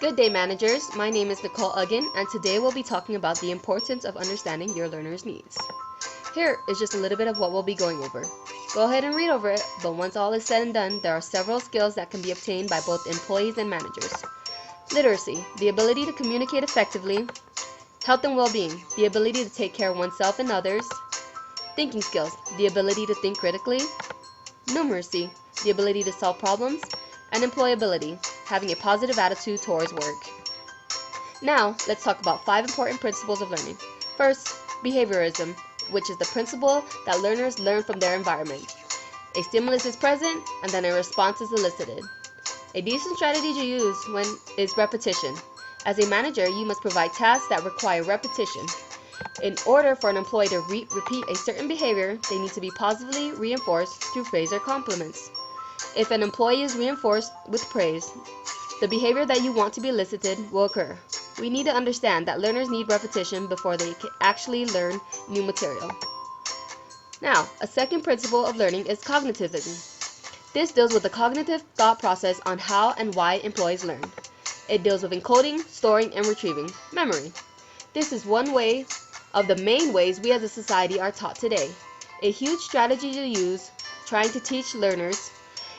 Good day, managers. My name is Nicole Uggan, and today we'll be talking about the importance of understanding your learners' needs. Here is just a little bit of what we'll be going over. Go ahead and read over it, but once all is said and done, there are several skills that can be obtained by both employees and managers. Literacy, the ability to communicate effectively. Health and well-being, the ability to take care of oneself and others. Thinking skills, the ability to think critically. Numeracy, the ability to solve problems. And employability, having a positive attitude towards work. Now, let's talk about 5 important principles of learning. First, behaviorism, which is the principle that learners learn from their environment. A stimulus is present, and then a response is elicited. A decent strategy to use is repetition. As a manager, you must provide tasks that require repetition. In order for an employee to repeat a certain behavior, they need to be positively reinforced through praise or compliments. If an employee is reinforced with praise, the behavior that you want to be elicited will occur. We need to understand that learners need repetition before they can actually learn new material. Now, a second principle of learning is cognitivism. This deals with the cognitive thought process on how and why employees learn. It deals with encoding, storing, and retrieving memory. This is one way of the main ways we as a society are taught today. A huge strategy to use trying to teach learners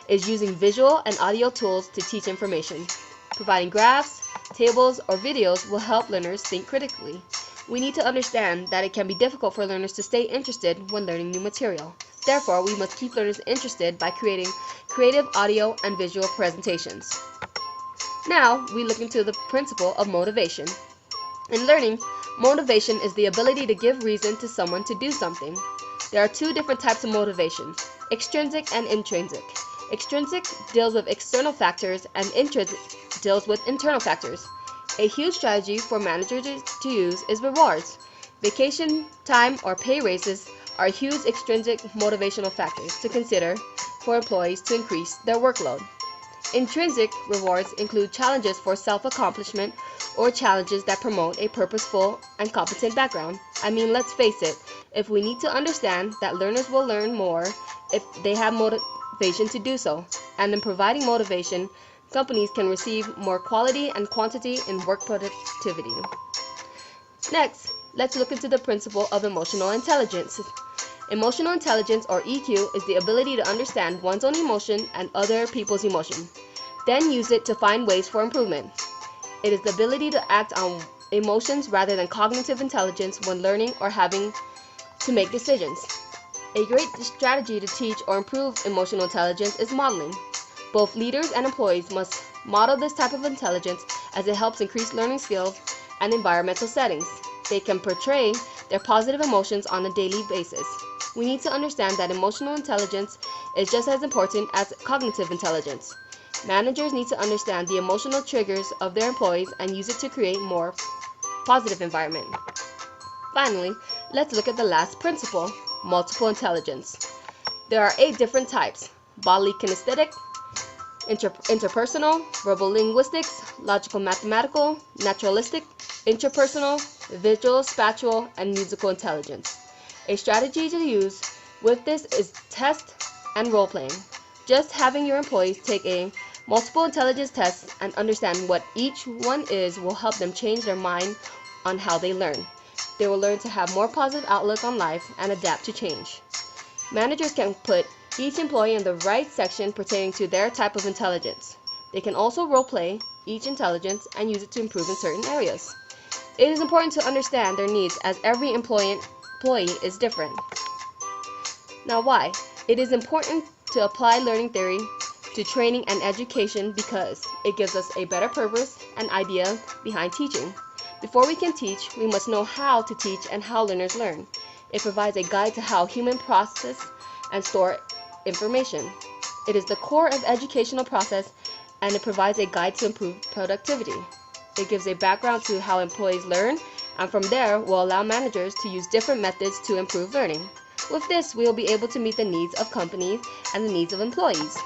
is using visual and audio tools to teach information. Providing graphs, tables, or videos will help learners think critically. We need to understand that it can be difficult for learners to stay interested when learning new material. Therefore, we must keep learners interested by creating creative audio and visual presentations. Now, we look into the principle of motivation. In learning, motivation is the ability to give reason to someone to do something. There are 2 different types of motivation, extrinsic and intrinsic. Extrinsic deals with external factors and intrinsic deals with internal factors. A huge strategy for managers to use is rewards. Vacation time or pay raises are huge extrinsic motivational factors to consider for employees to increase their workload. Intrinsic rewards include challenges for self-accomplishment or challenges that promote a purposeful and competent background. Let's face it, if we need to understand that learners will learn more if they have motivation to do so, and in providing motivation, companies can receive more quality and quantity in work productivity. Next, let's look into the principle of emotional intelligence. Emotional intelligence, or EQ, is the ability to understand one's own emotion and other people's emotion, then use it to find ways for improvement. It is the ability to act on emotions rather than cognitive intelligence when learning or having to make decisions. A great strategy to teach or improve emotional intelligence is modeling. Both leaders and employees must model this type of intelligence as it helps increase learning skills and environmental settings. They can portray their positive emotions on a daily basis. We need to understand that emotional intelligence is just as important as cognitive intelligence. Managers need to understand the emotional triggers of their employees and use it to create more positive environment. Finally, let's look at the last principle, multiple intelligence. There are 8 different types: bodily kinesthetic, interpersonal, verbal linguistics, logical mathematical, naturalistic, interpersonal, visual, spatial, and musical intelligence. A strategy to use with this is test and role playing. Just having your employees take a multiple intelligence test and understand what each one is will help them change their mind on how they learn. They will learn to have more positive outlook on life and adapt to change. Managers can put each employee in the right section pertaining to their type of intelligence. They can also role play each intelligence and use it to improve in certain areas. It is important to understand their needs as every employee is different. Now, why? It is important to apply learning theory to training and education because it gives us a better purpose and idea behind teaching. Before we can teach, we must know how to teach and how learners learn. It provides a guide to how humans process and store information. It is the core of educational process, and it provides a guide to improve productivity. It gives a background to how employees learn, and from there will allow managers to use different methods to improve learning. With this, we will be able to meet the needs of companies and the needs of employees.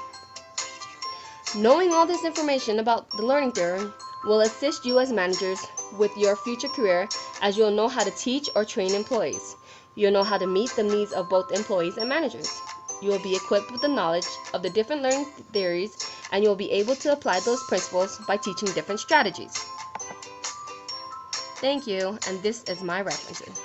Knowing all this information about the learning theory will assist you as managers with your future career, as you will know how to teach or train employees. You'll know how to meet the needs of both employees and managers. You will be equipped with the knowledge of the different learning theories, and you will be able to apply those principles by teaching different strategies. Thank you, and this is my references.